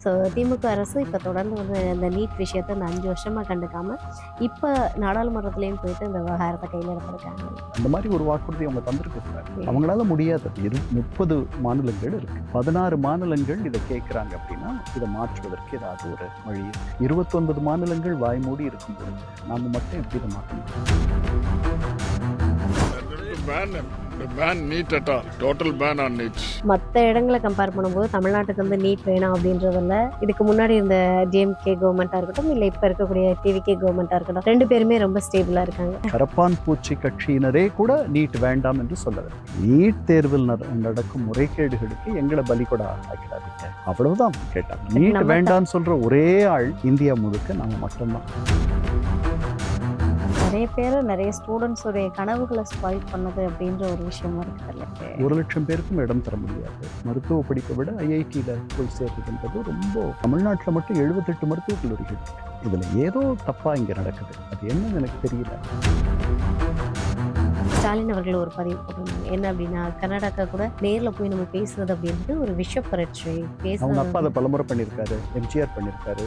So திமுக அரசு இப்போ தொடர்ந்து வந்து இந்த நீட் விஷயத்தை இந்த 5 வருஷமாக கண்டுக்காம இப்போ நாடாளுமன்றத்துலேயும் போயிட்டு இந்த விவகாரத்தை கையில் எடுத்திருக்காங்க. அந்த மாதிரி ஒரு வாக்குறுதி அவங்க தந்திருக்காங்க. அவங்களால முடியாது. 30 மாநிலங்கள் இருக்கு. 16 மாநிலங்கள் இதை கேட்குறாங்க அப்படின்னா இதை மாற்றுவதற்கு ஏதாவது ஒரு வழி. 29 மாநிலங்கள் வாய்மூடி இருக்கும்போது நாம மட்டும் எப்படி இதை மாற்ற முடியும்? மற்ற இடங்களை கம்பேர் பண்ணும்போது தமிழ்நாட்டுக்கு வந்து நீட் வேணாம் அப்படின்றதில்ல. இதுக்கு முன்னாடி இருந்த டிஎம்கே கவர்மெண்ட்டாக இருக்கட்டும், இல்லை இப்போ இருக்கக்கூடிய டிவிகே கவர்மெண்ட்டாக இருக்கட்டும், 2 பேருமே ரொம்ப ஸ்டேபிளாக இருக்காங்க. கரப்பான் பூச்சி கட்சியினரே கூட நீட் வேண்டாம் என்று சொல்லவில்லை. நீட் தேர்வில் நடக்கும் முறைகேடுகளுக்கு எங்களை பலிகொடா ஆக்கிடாதீங்க, அவ்வளவுதான் கேட்டாங்க. நீட் வேண்டாம்னு சொல்ற ஒரே ஆள் இந்தியா முழுக்க நம்ம மட்டும்தான். நிறைய பேர் நிறைய ஸ்டூடெண்ட்ஸோடைய கனவுகளை ஸ்பாயில் பண்ணது அப்படின்ற ஒரு விஷயம் இருக்குல்ல. 1 லட்சம் பேருக்கும் இடம் தர முடியாது. மருத்துவ படிப்பை விட ஐஐடியில் போய் சேர்றதுன்றது ரொம்ப. தமிழ்நாட்டில் மட்டும் 78 மருத்துவக் கல்லூரிகள். இதில் ஏதோ தப்பாக இங்கே நடக்குது. அது என்னன்னு எனக்கு தெரியல. ஸ்டாலின் அவர்கள் ஒரு பதிவு போட்டிருந்தாங்க. என்ன அப்படின்னா, கர்நாடகா கூட நேரில் போய் நம்ம பேசுறது அப்படின்றது ஒரு விஷ பரீட்சை. அவங்க அப்பா அதை பலமுறை பண்ணியிருக்காரு, எம்ஜிஆர் பண்ணியிருக்காரு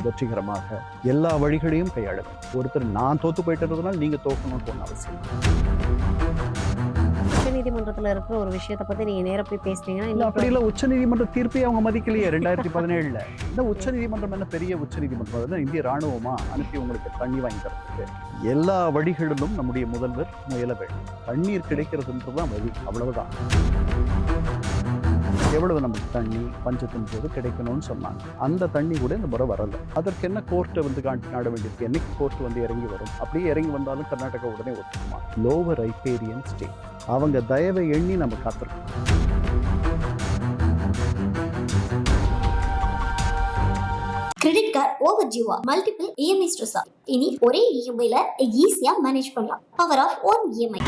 வெற்றிகரமாக. எல்லா வழிகளையும் கையாளுங்க. ஒருத்தர் நான் தோத்து போயிட்டதுனால நீங்க தோக்கணும்னு ஒன்று அவசியம். உச்சநீதிமன்றத்தில் இருக்கிற ஒரு விஷயத்தை பத்தி நீங்க நேர போய் பேசுனீங்கன்னா அப்படி இல்லை. உச்சநீதிமன்ற தீர்ப்பை அவங்க மதிக்கலையே 2017. இந்த உச்சநீதிமன்றம் என்ன பெரிய உச்சநீதிமன்றம்? இந்திய ராணுவமா அனுப்பி உங்களுக்கு தண்ணி வாங்கி தரதுக்கு? எல்லா வழிகளிலும் நம்முடைய முதல்வர் முயல வேண்டும். தண்ணீர் கிடைக்கிறதுன்றதுதான் வழி, அவ்வளவுதான். எவ்வளவு நமக்கு தண்ணி பஞ்சத்தின் போது கிடைக்கணும்னு சொன்னாங்க. அந்த தண்ணி கூட இந்த முறை வரல. அதற்கு என்ன கோர்ட்டை வந்து நாட வேண்டியிருக்கு? என்னைக்கு கோர்ட் வந்து இறங்கி வரும்? அப்படியே இறங்கி வந்தாலும் கர்நாடகா உடனே ஒத்துக்குமா? Lower riparian state. அவங்க தயவை எண்ணி நம்ம காத்திருக்கோம். கிரெடிட் கார்டு ஓவர் டியூவா, மல்டிபிள் இஎம்ஐ ஸ்ட்ரெஸ்ஸா? இனி ஒரே இஎம்ஐல ஈஸியா மேனேஜ் பண்ணலாம். Power of one EMI.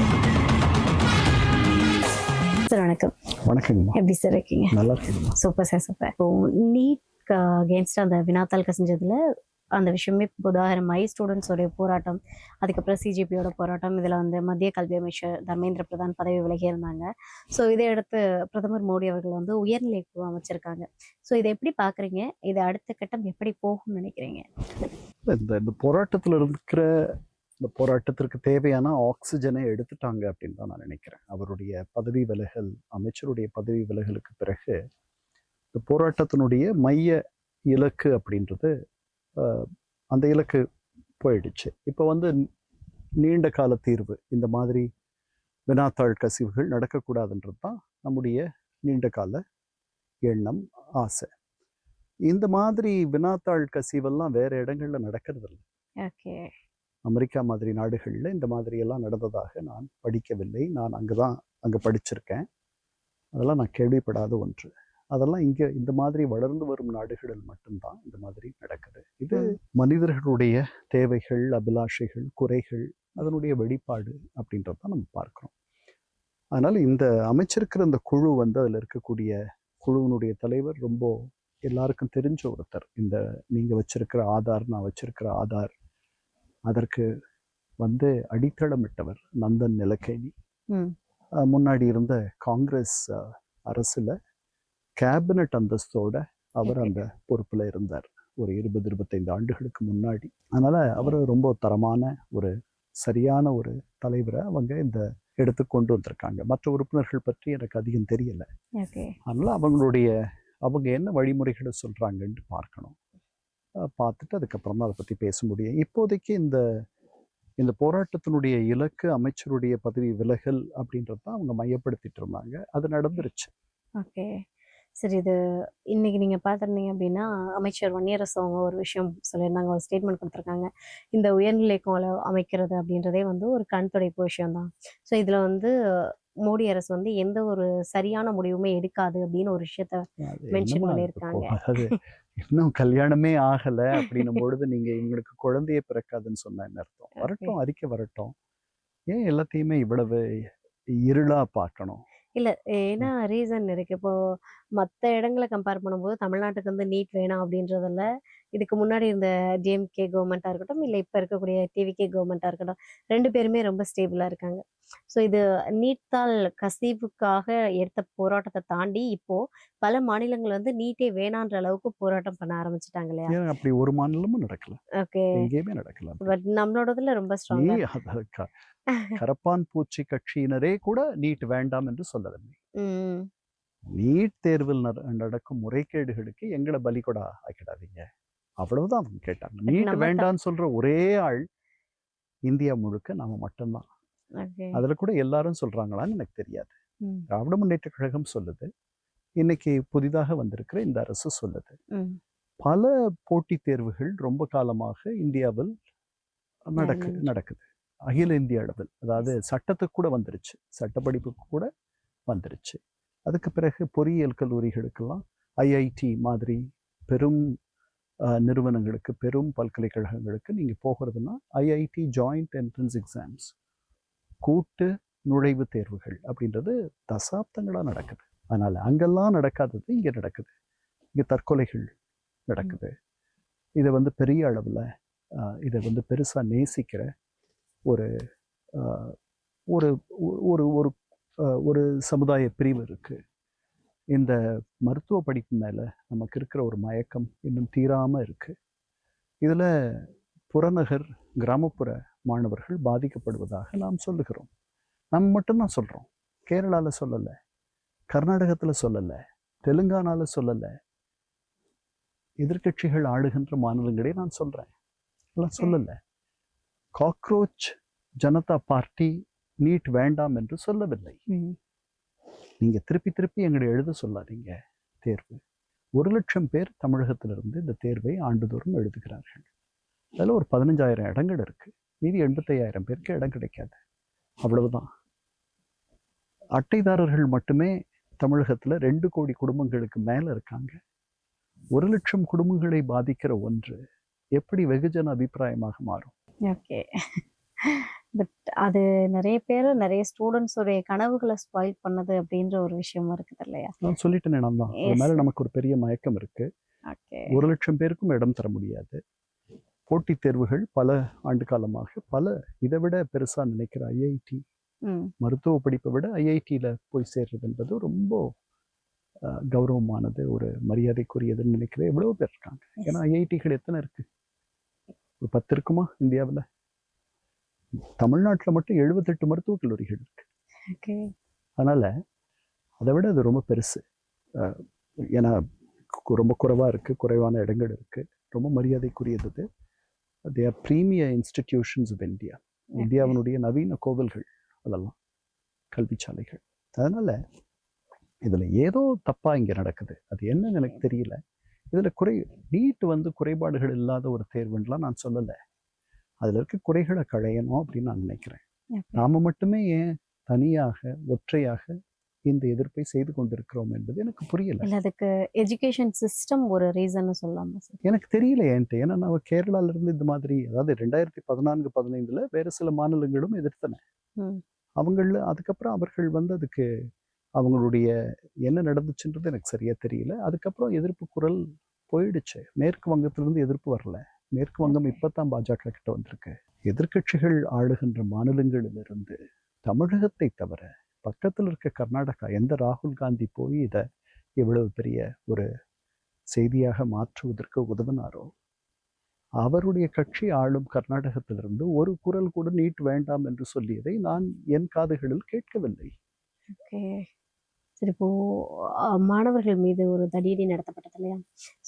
Sir வணக்கம். வணக்கங்கம்மா. எப்படி சார் இருக்கீங்க? நல்லா இருக்கீங்க. Super sir, super. இப்போ நீட் அகேன்ஸ்ட் அந்த வினாத்தாள் கசிஞ்சதுல அந்த விஷயமே உதாரணமாகி ஸ்டூடெண்ட்ஸோடைய போராட்டம், அதுக்கப்புறம் சிஜிபியோட போராட்டம், இதில் வந்து மத்திய கல்வி அமைச்சர் தர்மேந்திர பிரதான் பதவி விலகி இருந்தாங்க. ஸோ இதை அடுத்து பிரதமர் மோடி அவர்கள் வந்து உயர்நிலை குழு அமைச்சிருக்காங்க. ஸோ இதை எப்படி பார்க்குறீங்க? இது அடுத்த கட்டம் எப்படி போகும்னு நினைக்கிறீங்க? இந்த போராட்டத்தில் இருக்கிற இந்த போராட்டத்திற்கு தேவையான ஆக்சிஜனை எடுத்துட்டாங்க அப்படின்னு தான் நான் நினைக்கிறேன். அவருடைய பதவி விலகல், அமைச்சருடைய பதவி விலகலுக்கு பிறகு இந்த போராட்டத்தினுடைய மைய இலக்கு அப்படின்றது அந்த இலக்கு போயிடுச்சு. இப்போ வந்து நீண்ட கால தீர்வு, இந்த மாதிரி வினாத்தாள் கசிவுகள் நடக்கக்கூடாதுன்றது தான் நம்முடைய நீண்ட கால எண்ணம், ஆசை. இந்த மாதிரி வினாத்தாள் கசிவெல்லாம் வேற இடங்கள்ல நடக்கிறது இல்லை. ஓகே. அமெரிக்கா மாதிரி நாடுகளில் இந்த மாதிரி எல்லாம் நடந்ததாக நான் படிக்கவில்லை. நான் அங்கே படிச்சிருக்கேன். அதெல்லாம் நான் கேள்விப்படாத ஒன்று. அதெல்லாம் இங்கே இந்த மாதிரி வளர்ந்து வரும் நாடுகளில் மட்டும்தான் இந்த மாதிரி நடக்குது. இது மனிதர்களுடைய தேவைகள், அபிலாஷைகள், குறைகள், அதனுடைய வெளிப்பாடு அப்படின்றதான் நம்ம பார்க்குறோம். அதனால் இந்த அமைச்சிருக்கிற இந்த குழு வந்து அதில் இருக்கக்கூடிய குழுவினுடைய தலைவர் ரொம்ப எல்லாருக்கும் தெரிஞ்ச ஒருத்தர். இந்த நீங்கள் வச்சிருக்கிற ஆதார், நான் வச்சிருக்கிற ஆதார், அதற்கு வந்து அடித்தளமிட்டவர் நந்தன் நிலக்கேணி. முன்னாடி இருந்த காங்கிரஸ் அரசுல கேபினட் அந்தஸ்தோட அவர் அந்த பொறுப்புல இருந்தார் ஒரு 20-25 ஆண்டுகளுக்கு முன்னாடி. அதனால அவர் ரொம்ப தரமான ஒரு சரியான ஒரு தலைவரை அவங்க இந்த இடத்துக்கு கொண்டு வந்திருக்காங்க. மற்ற உறுப்பினர்கள் பற்றி எனக்கு அதிகம் தெரியல. அதனால அவங்க என்ன வழிமுறைகளை சொல்றாங்கன்னு பார்க்கணும். பார்த்துட்டு அதுக்கப்புறம் தான் அதை பற்றி பேச முடியும். இப்போதைக்கு இந்த போராட்டத்தினுடைய இலக்கு அமைச்சருடைய பதவி விலகல் அப்படின்றத அவங்க மையப்படுத்திட்டு இருந்தாங்க. அது நடந்துருச்சு. ஓகே. சரி, இது இன்னைக்கு நீங்கள் பார்த்துருந்தீங்க அப்படின்னா அமைச்சர் வன்னியரசு அவங்க ஒரு விஷயம் சொல்லியிருந்தாங்க, ஒரு ஸ்டேட்மெண்ட் கொடுத்துருக்காங்க. இந்த உயர்நிலை குழு அமைக்கிறது அப்படின்றதே வந்து ஒரு கண் துடைப்பு விஷயம்தான். ஸோ இதில் வந்து மோடி அரசு வந்து எந்த ஒரு சரியான முடிவுமே எடுக்காது அப்படின்னு ஒரு விஷயத்த மென்ஷன் பண்ணியிருக்காங்க. அதாவது இன்னும் கல்யாணமே ஆகலை அப்படின்னும் பொழுது நீங்கள் இவங்களுக்கு குழந்தையே பிறக்காதுன்னு சொன்ன என்ன அர்த்தம்? வரட்டும், அறிக்கை வரட்டும். ஏன் எல்லாத்தையுமே இவ்வளவு இருளா பார்க்கணும்? இல்லை, ஏன்னா ரீசன் இருக்கு. இப்போ மற்ற இடங்களை கம்பேர் பண்ணும்போது தமிழ்நாட்டுக்கு வந்து நீட் வேணாம் அப்படின்றதில்ல. இதுக்கு முன்னாடி இருந்த டிஎம்கே கவர்மெண்ட்டாக இருக்கட்டும், இல்லை இப்போ இருக்கக்கூடிய டிவிகே கவர்மெண்ட்டாக இருக்கட்டும், 2 பேருமே ரொம்ப ஸ்டேபிளாக இருக்காங்க. ஸோ இது நீட்டால் கசிவுக்காக எடுத்த போராட்டத்தை தாண்டி இப்போ பல மாநிலங்கள் வந்து நீட்டே வேணான்ற அளவுக்கு போராட்டம் பண்ண ஆரம்பிச்சிட்டாங்க இல்லையா? ஏன் அப்படி ஒரு மாநிலமும் நடக்கல, ஓகே. எங்கேயுமே நடக்கல. பட் நம்மளோடதுல ரொம்ப நீ ஸ்ட்ராங்கா. கரப்பான் பூச்சி கட்சியினரே கூட நீட் வேண்டாம் என்று சொல்லவில்லை. ம். நீட் தேர்வில் நடக்கும் முறைகேடுகளுக்கு எங்களை பலிகொடா ஆக்கிடாதீங்க, அவ்வளவுதான் அவங்க கேட்டாங்க. நீட் நம்ம வேண்டான்னு சொல்ற ஒரே ஆள் இந்தியா முழுக்க நாம மட்டும்தான். ஓகே. அதுல கூட எல்லாரும் சொல்றாங்களான்னு எனக்கு தெரியாது. ம். திராவிட முன்னேற்ற கழகம் சொல்லுது, இன்னைக்கு புதிதாக வந்திருக்கிற இந்த அரசு சொல்லுது. ம். பல போட்டித் தேர்வுகள் ரொம்ப காலமாக இந்தியாவில் நடக்குது. அகில இந்திய அளவில், அதாவது சட்டத்துக்கு கூட வந்துருச்சு, சட்டப்படிப்புக்கு கூட வந்துருச்சு. அதுக்கு பிறகு பொறியியல் கல்லூரிகளுக்கெல்லாம் ஐஐடி மாதிரி பெரும் நிறுவனங்களுக்கு, பெரும் பல்கலைக்கழகங்களுக்கு நீங்க போகிறதுனா ஐஐடி ஜாயிண்ட் என்ட்ரன்ஸ் எக்ஸாம்ஸ், கூட்டு நுழைவு தேர்வுகள் அப்படின்றது தசாப்தங்களா நடக்குது. அதனால அங்கெல்லாம் நடக்காதது இங்க நடக்குது. இங்க தற்கொலைகள் நடக்குது. இதை வந்து பெரிய அளவில் இதை வந்து பெருசாக நேசிக்கிற ஒரு ஒரு ஒரு ஒரு ஒரு சமுதாய பிரிவு இருக்கு. இந்த மருத்துவ படிப்பு மேலே நமக்கு இருக்கிற ஒரு மயக்கம் இன்னும் தீராமல் இருக்கு. இதில் புறநகர் கிராமப்புற மாணவர்கள் பாதிக்கப்படுவதாக நாம் சொல்லுகிறோம். நம்ம மட்டும்தான் சொல்கிறோம். கேரளாவில் சொல்லலை, கர்நாடகத்தில் சொல்லலை, தெலுங்கானாவில் சொல்லலை, எதிர்கட்சிகள் ஆளுகின்ற மாநிலங்களே நான் சொல்கிறேன், எல்லாம் சொல்லலை. காக்ரோச் ஜனதா பார்ட்டி நீட் வேண்டாம் என்று சொல்லவில்லை. நீங்க திருப்பி திருப்பி எங்களை எழுத சொல்லாதீங்க. தேர்வு 1,00,000 பேர் தமிழகத்திலிருந்து இந்த தேர்வை ஆண்டுதோறும் எழுதுகிறார்கள். அதில் ஒரு 15,000 இடங்கள் இருக்கு. மீதி 85,000 பேருக்கு இடம் கிடைக்காது. அவ்வளவுதான். அட்டைதாரர்கள் மட்டுமே தமிழகத்துல 2 கோடி குடும்பங்களுக்கு மேல இருக்காங்க. 1,00,000 குடும்பங்களை பாதிக்கிற ஒன்று எப்படி வெகுஜன அபிப்பிராயமாக மாறும்? ஓகே. பட் அது நிறைய பேர், நிறைய ஸ்டூடெண்ட்ஸோடைய கனவுகளை ஸ்பாயில் பண்ணது அப்படின்ற ஒரு விஷயமா இருக்குது இல்லையா? நான் சொல்லிட்டேனே, நான் தான். அது மேல நமக்கு ஒரு பெரிய மயக்கம் இருக்கு. ஓகே. 1,00,000 பேருக்கும் இடம் தர முடியாது. போட்டித் தேர்வுகள் பல ஆண்டு காலமாக இதை விட பெருசா நினைக்கிற ஐஐடி மருத்துவ படிப்பை விட ஐஐடியில போய் சேர்றது என்பது ரொம்ப கௌரவமானது, ஒரு மரியாதைக்குரியதுன்னு நினைக்கிற எவ்வளவு பேர் இருக்காங்க. ஏன்னா ஐஐடிகள் எத்தனை இருக்கு? ஒரு 10 இருக்குமா இந்தியாவில்? தமிழ்நாட்டில் மட்டும் 78 மருத்துவக் கல்லூரிகள் இருக்கு. அதனால அதை விட அது ரொம்ப பெருசு. ஏன்னா ரொம்ப குறைவா இருக்கு, குறைவான இடங்கள் இருக்கு, ரொம்ப மரியாதைக்குரியது. They are premier institutions of India. இந்தியாவினுடைய நவீன கோவில்கள் அதெல்லாம், கல்விச்சாலைகள். அதனால இதுல ஏதோ தப்பா இங்க நடக்குது. அது என்னன்னு எனக்கு தெரியல. இதுல நீட் வந்து குறைபாடுகள் இல்லாத ஒரு தேர்வுலாம் நான் சொல்லலை. அதுல இருக்க குறைகளை களையணும் அப்படின்னு நான் நினைக்கிறேன். நாம மட்டுமே ஏன் தனியாக ஒற்றையாக இந்த எதிர்ப்பை செய்து கொண்டிருக்கிறோம் என்பது எனக்கு புரியல. அதுக்கு எஜுகேஷன் சிஸ்டம் ஒரு ரீசன் சொல்லலாமா? எனக்கு தெரியல ஏன்ட்டு. ஏன்னா நான் கேரளால இருந்து இந்த மாதிரி, அதாவது 2014-15 வேறு சில மாநிலங்களும் எதிர்த்தன. அதுக்கப்புறம் அவர்கள் வந்து அதுக்கு அவங்களுடைய என்ன நடந்துச்சுன்றது எனக்கு சரியா தெரியல. அதுக்கப்புறம் எதிர்ப்பு குரல் போயிடுச்சு. மேற்கு வங்கத்திலிருந்து எதிர்ப்பு வரல. மேற்கு வங்கம் இப்பதான் பாஜக கிட்ட வந்திருக்கு. எதிர்கட்சிகள் ஆளுகின்ற மாநிலங்களிலிருந்து தமிழகத்தை தவிர பக்கத்தில் இருக்க கர்நாடகா, எந்த ராகுல் காந்தி போய் இதை இவ்வளவு பெரிய ஒரு செய்தியாக மாற்றுவதற்கு உதவினாரோ, அவருடைய கட்சி ஆளும் கர்நாடகத்திலிருந்து ஒரு குரல் கூட நீட் வேண்டாம் என்று சொல்லியதை நான் என் காதுகளில் கேட்கவில்லை. சரி, இப்போ மாணவர்கள் மீது ஒரு தடியடி நடத்தப்பட்டது இல்லையா?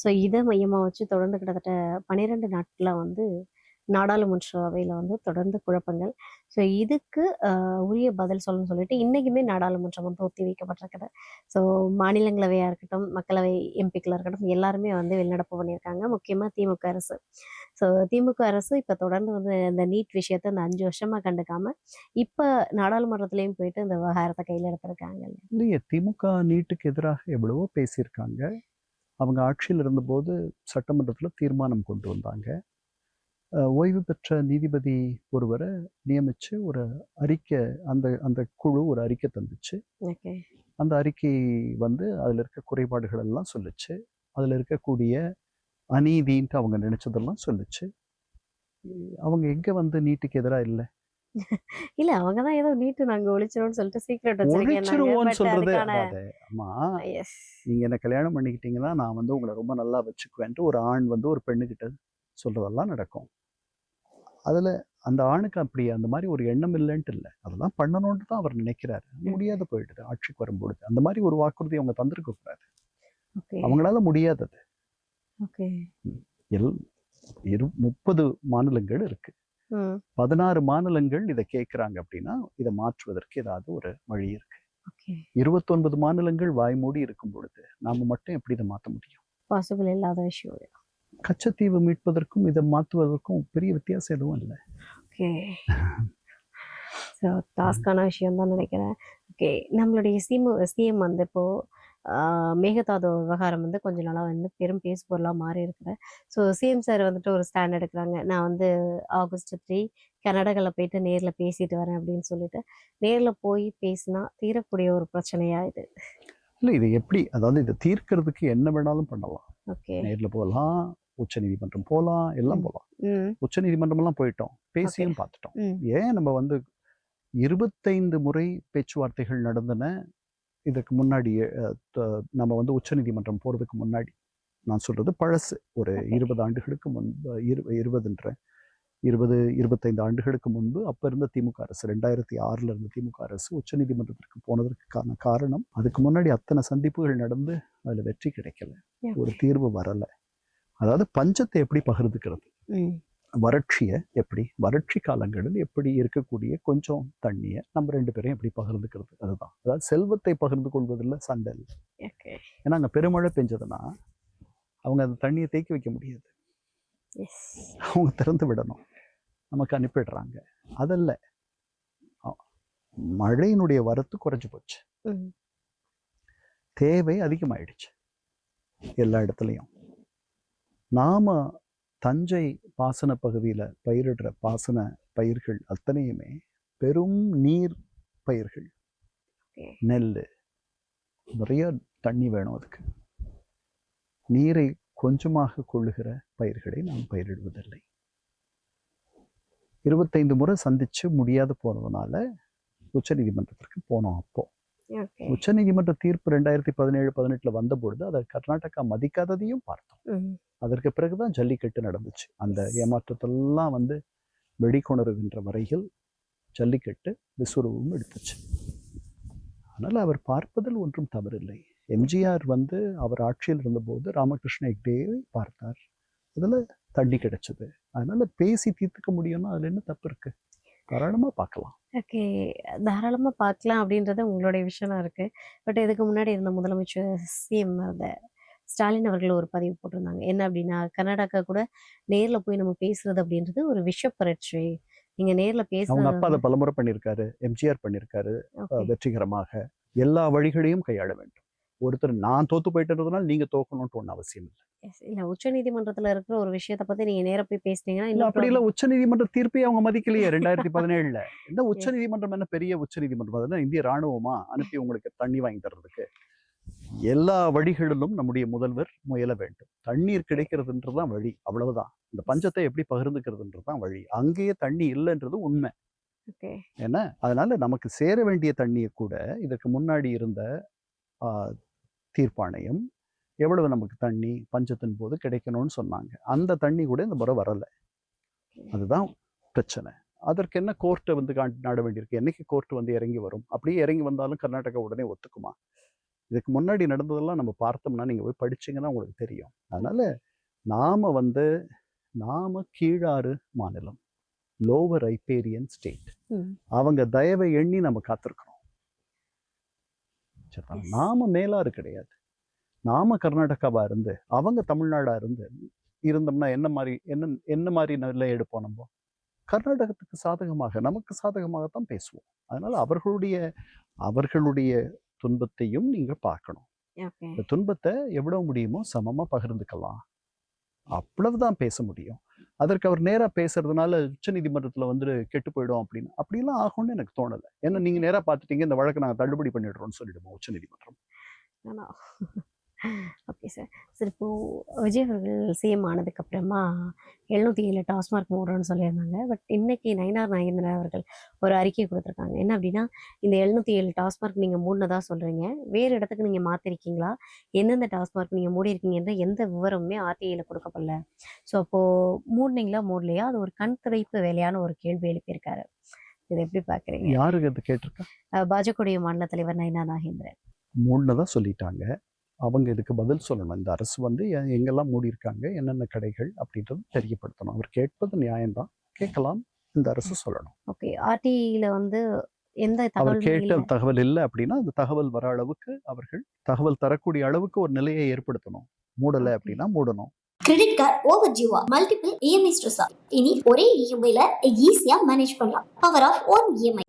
ஸோ இதை மையமாக வச்சு தொடர்ந்து கிட்டத்தட்ட 12 நாட்களாக வந்து நாடாளுமன்ற அவையில் வந்து தொடர்ந்து குழப்பங்கள். ஸோ இதுக்கு உரிய பதில் சொல்லணும்னு சொல்லிட்டு இன்றைக்குமே நாடாளுமன்றம் வந்து ஒத்தி வைக்கப்பட்டிருக்குது. ஸோ மாநிலங்களவையாக இருக்கட்டும், மக்களவை எம்பிக்களாக இருக்கட்டும், எல்லாருமே வந்து வெளிநடப்பு பண்ணியிருக்காங்க, முக்கியமாக திமுக அரசு. ஸோ திமுக அரசு இப்போ தொடர்ந்து வந்து இந்த நீட் விஷயத்தை இந்த 5 வருஷமாக கண்டுக்காமல் இப்போ நாடாளுமன்றத்துலேயும் போயிட்டு இந்த விவகாரத்தை கையில் எடுத்திருக்காங்க. இல்லையே, திமுக நீட்டுக்கு எதிராக எவ்வளவோ பேசியிருக்காங்க. அவங்க ஆட்சியில் இருந்தபோது சட்டமன்றத்தில் தீர்மானம் கொண்டு வந்தாங்க. ஓய்வு பெற்ற நீதிபதி ஒருவரை நியமிச்சு ஒரு அறிக்கை, அந்த அந்த குழு ஒரு அறிக்கை தந்துச்சு. ஓகே. அந்த அறிக்கை வந்து அதில் இருக்க குறைபாடுகள் எல்லாம் சொல்லுச்சு. அதில் இருக்கக்கூடிய அநீதின்ட்டு அவங்க நினைச்சதெல்லாம் சொல்லுச்சு. அவங்க எங்க வந்து நீட்டுக்கு எதிராக இல்லை? இல்ல அவங்க தான் ஏதோ நீட்டு நாங்க ஒழிச்சிரோம்னு சொல்லிட்டு சீக்ரெட் வச்சிருக்கேன்னாங்க. ஒழிச்சிருவோன்னு பட் சொல்றது அதுக்கான அதாவது, அம்மா எஸ். நீங்க என்ன கல்யாணம் பண்ணிக்கிட்டீங்கன்னா நான் வந்து உங்களை ரொம்ப நல்லா வச்சுக்குவேன்ட்டு ஒரு ஆண் வந்து ஒரு பெண்ணுகிட்ட சொல்றதெல்லாம் நடக்கும். அதுல அந்த ஆணுக்கு அப்படி அந்த மாதிரி ஒரு எண்ணம் இல்லைன்ட்டு இல்லை, அதெல்லாம் பண்ணணும்னு தான் அவர் நினைக்கிறாரு. முடியாத போயிடுது ஆட்சிக்கு வரும்பொழுது. அந்த மாதிரி ஒரு வாக்குறுதி அவங்க தந்திருக்க கூடாது. ஓகே. அவங்களால முடியாதது. ஓகே. எல் 30 மாநிலங்கள் இருக்கு. 16 மாநிலங்கள் இதை கேட்குறாங்க அப்படின்னா இதை மாற்றுவதற்கு ஏதாவது ஒரு வழி இருக்கு. ஓகே. 29 மாநிலங்கள் வாய்மூடி இருக்கும் பொழுது நாம மட்டும் எப்படி இதை மாற்ற முடியும்? பாசிபிள் இல்லாத விஷயம். கச்சத்தீவு மீட்பதற்கும் இதை மாற்றுவதற்கும் பெரிய வித்தியாசம் எதுவும் இல்லை. ஓகே. ஸோ டாஸ்கான விஷயம் தான் நினைக்கிறேன். ஓகே. நம்மளுடைய சிஎம் வந்து இப்போ மேகதாது விவகாரம் வந்து கொஞ்ச நாளாக வந்து பெரும் பேசுபொருளாக மாறி இருக்கிறேன். ஸோ சிஎம் சார் வந்துட்டு ஒரு ஸ்டாண்ட் எடுக்கிறாங்க. நான் வந்து ஆகஸ்ட் 3 கர்நாடகாவில் போயிட்டு நேரில் பேசிட்டு வரேன் அப்படின்னு சொல்லிட்டு நேரில் போய் பேசினா தீரக்கூடிய ஒரு பிரச்சனையா இது? இல்லை, இது எப்படி, அதாவது இதை தீர்க்கிறதுக்கு என்ன வேணாலும் பண்ணலாம். ஓகே. நேரில் போகலாம், உச்ச நீதிமன்றம் போகலாம், எல்லாம் போகலாம். உச்ச நீதிமன்றமெல்லாம் போயிட்டோம், பேசியும் பார்த்துட்டோம். ஏன் நம்ம வந்து 25 முறை பேச்சுவார்த்தைகள் நடந்தன இதுக்கு முன்னாடி. நம்ம வந்து உச்ச நீதிமன்றம் போகிறதுக்கு முன்னாடி, நான் சொல்றது பழசு, ஒரு 20 ஆண்டுகளுக்கு முன்பு, 25 ஆண்டுகளுக்கு முன்பு அப்ப இருந்த திமுக அரசு, 2006 இருந்த திமுக அரசு உச்ச நீதிமன்றத்திற்கு போனதற்கான காரணம், அதுக்கு முன்னாடி அத்தனை சந்திப்புகள் நடந்து அதுல வெற்றி கிடைக்கல, ஒரு தீர்வு வரல. அதாவது பஞ்சத்தை எப்படி பகிர்ந்துக்கிறது, வறட்சியை எப்படி, வறட்சி காலங்களில் எப்படி இருக்கக்கூடிய கொஞ்சம் தண்ணியை நம்ம 2 பேரையும் எப்படி பகிர்ந்துக்கிறது, அதுதான். அதாவது செல்வத்தை பகிர்ந்து கொள்வதில் சண்டை இல்லை. ஏன்னா அங்கே பெருமழை பெஞ்சதுன்னா அவங்க அந்த தண்ணியை தேக்கி வைக்க முடியாது, அவங்க திறந்து விடணும், நமக்கு அனுப்பிடுறாங்க. அதல்ல, மழையினுடைய வரத்து குறைஞ்சு போச்சு, தேவை அதிகமாயிடுச்சு எல்லா இடத்துலையும். நாம தஞ்சை பாசன பகுதியில் பயிரிடுற பாசன பயிர்கள் அத்தனையுமே பெரும் நீர் பயிர்கள். நெல் நிறைய தண்ணி வேணும், அதுக்கு நீரை கொஞ்சமாக கொள்ளுகிற பயிர்களை நாம் பயிரிடுவதில்லை. 25 முறை சந்திச்சு முடியாது போனதுனால உச்ச நீதிமன்றத்திற்கு போனோம். அப்போ உச்ச நீதிமன்ற தீர்ப்பு 2017-18 வந்த பொழுது அதை கர்நாடகா மதிக்காததையும் பார்த்தோம். அதற்கு பிறகுதான் ஜல்லிக்கட்டு நடந்துச்சு. அந்த ஏமாற்றத்தெல்லாம் வந்து வெளிக்கொணருகின்ற வரையில் ஜல்லிக்கட்டு விஸ்வரூபம் எடுத்துச்சு. அதனால அவர் பார்ப்பதில் ஒன்றும் தவறில்லை. எம்ஜிஆர் வந்து அவர் ஆட்சியில் இருந்தபோது ராமகிருஷ்ண ஹெக்டேவை பார்த்தார், அதுல தண்ணி கிடைச்சது. அதனால பேசி தீர்த்துக்க முடியும்னா அதுல என்ன தப்பு இருக்கு? தாராளமா பார்க்கலாம். ஓகே, தாராளமா பார்க்கலாம் அப்படின்றது உங்களுடைய விஷயமா இருக்கு. பட் இதுக்கு முன்னாடி இருந்த முதலமைச்சர் சிஎம் ஸ்டாலின் அவர்கள் ஒரு பதிவு போட்டிருந்தாங்க. என்ன அப்படின்னா, கர்நாடகா கூட நேர்ல போய் நம்ம பேசுறது அப்படின்றது ஒரு விஷ பரீட்சை. நீங்க நேர்ல அவங்க அப்பா அதை பேசுறது. பலமுறை பண்ணியிருக்காரு, எம்ஜிஆர் பண்ணியிருக்காரு வெற்றிகரமாக. எல்லா வழிகளையும் கையாள வேண்டும். ஒருத்தர் நான் தோத்து போயிட்டதுனால நீங்க தோக்கணும்னு ஒண்ணு அவசியம் இல்லை. இல்ல, உச்ச நீதிமன்றத்துல இருக்கிற ஒரு விஷயத்தை பத்தி நீங்க நேரா போய் பேசுனீங்கன்னா இல்ல, இன்னும் அப்படி இல்ல. உச்ச நீதிமன்ற தீர்ப்பை அவங்க மதிக்கலையே 2017. என்ன உச்ச நீதிமன்றம், என்ன பெரிய உச்ச நீதிமன்றம்? அதெல்லாம் இந்திய ராணுவமா அனுப்பி உங்களுக்கு தண்ணி வாங்கி தர்றதுக்கு? எல்லா வழிகளிலும் நம்முடைய முதல்வர் முயல வேண்டும். தண்ணீர் கிடைக்கிறதுன்றதுதான் வழி, அவ்வளவுதான். இந்த பஞ்சத்தை எப்படி பகிர்ந்துக்கிறதுன்றதுதான் வழி. அங்கேயே தண்ணி இல்லைன்றது உண்மை. ஏன்னா அதனால நமக்கு சேர வேண்டிய தண்ணியை கூட இதற்கு முன்னாடி இருந்த தீர்ப்பாணையம் எவ்வளவு நமக்கு தண்ணி பஞ்சத்தின் போது கிடைக்கணும்னு சொன்னாங்க, அந்த தண்ணி கூட இந்த முறை வரல. அதுதான் பிரச்சனை. அதற்கு என்ன கோர்ட்டை வந்து நாட வேண்டியிருக்கு? என்னைக்கு கோர்ட் வந்து இறங்கி வரும்? அப்படியே இறங்கி வந்தாலும் கர்நாடகா உடனே ஒத்துக்குமா? இதுக்கு முன்னாடி நடந்ததெல்லாம் நம்ம பார்த்தோம்னா நீங்க போய் படிச்சீங்கன்னா உங்களுக்கு தெரியும். அதனால நாம கீழாறு மாநிலம், லோவர் ரைப்பேரியன் ஸ்டேட், அவங்க தயவை எண்ணி நம்ம காத்திருக்கணும். நாம மேலாறு கிடையாது. நாம கர்நாடகாவா இருந்து அவங்க தமிழ்நாடா இருந்தோம்னா என்ன மாதிரி நிலை எடுப்போம்? நம்ம கர்நாடகத்துக்கு சாதகமாக, நமக்கு சாதகமாகத்தான் பேசுவோம். அதனால அவர்களுடைய துன்பத்தையும் நீங்க பார்க்கணும். இந்த துன்பத்தை எவ்வளவு முடியுமோ சமமா பகிர்ந்துக்கலாம். அவ்வளவுதான் பேச முடியும். அதற்கு அவர் நேரா பேசுறதுனால உச்சநீதிமன்றத்துல வந்து கெட்டு போயிடும் அப்படின்னு அப்படிலாம் ஆகும்னு எனக்கு தோணலை. ஏன்னா நீங்க நேரா பார்த்துட்டீங்க, இந்த வழக்கை நாங்கள் தள்ளுபடி பண்ணிடுறோம்னு சொல்லிடுவோம் உச்சநீதிமன்றம். ஆனா ஓகே சார். சார் இப்போ விஜய் அவர்கள் சிஎம் ஆனதுக்கு அப்புறமா 707 டாஸ்மார்க் மூடுறோம்னு சொல்லியிருந்தாங்க. பட் இன்னைக்கு நயினார் நாகேந்திரன் அவர்கள் ஒரு அறிக்கை கொடுத்துருக்காங்க. என்ன அப்படின்னா, இந்த 707 டாஸ்மார்க் நீங்க மூடினதா சொல்றீங்க, வேறு இடத்துக்கு நீங்க மாத்திருக்கீங்களா, எந்தெந்த டாஸ்மார்க் நீங்க மூடி இருக்கீங்கன்ற எந்த விவரமுமே ஆர்டிஐல கொடுக்கப்படல. ஸோ அப்போ மூடினீங்களா மூடலையா, அது ஒரு கண் துடைப்பு வேலையான ஒரு கேள்வி எழுப்பியிருக்காரு. இதை எப்படி பாக்குறீங்க? யாருக்கு அது கேட்டிருக்கா? பாஜகவுடைய மாநில தலைவர் நயினார் நாகேந்திரன். மூடினதா சொல்லிட்டாங்க. அவங்க இதுக்கு பதில் சொல்லணும். இந்த அரசு வந்து எங்கெல்லாம் மூடி இருக்காங்க, என்னென்ன கடைகள் அப்படின்றது தெரியப்படுத்தணும். அவர் கேட்பது நியாயம்தான், கேட்கலாம். இந்த அரசு சொல்லணும். ஓகே. ஆர்டிஐல வந்து எந்த அவர் தகவலும் கேட்ட இல்ல. தகவல் இல்லை அப்படின்னா அந்த தகவல் வர அளவுக்கு அவர்கள் தகவல் தரக்கூடிய அளவுக்கு ஒரு நிலையை ஏற்படுத்தணும். மூடலை ஓகே. அப்படின்னா மூடணும். கிரெடிட் கார்டு ஓவர் ஜீவா மல்டிபிள் இஎம்ஐ ஸ்ட்ரெஸ் இனி ஒரே இஎம்ஐல ஈஸியா மேனேஜ் பண்ணலாம். Power of one EMI.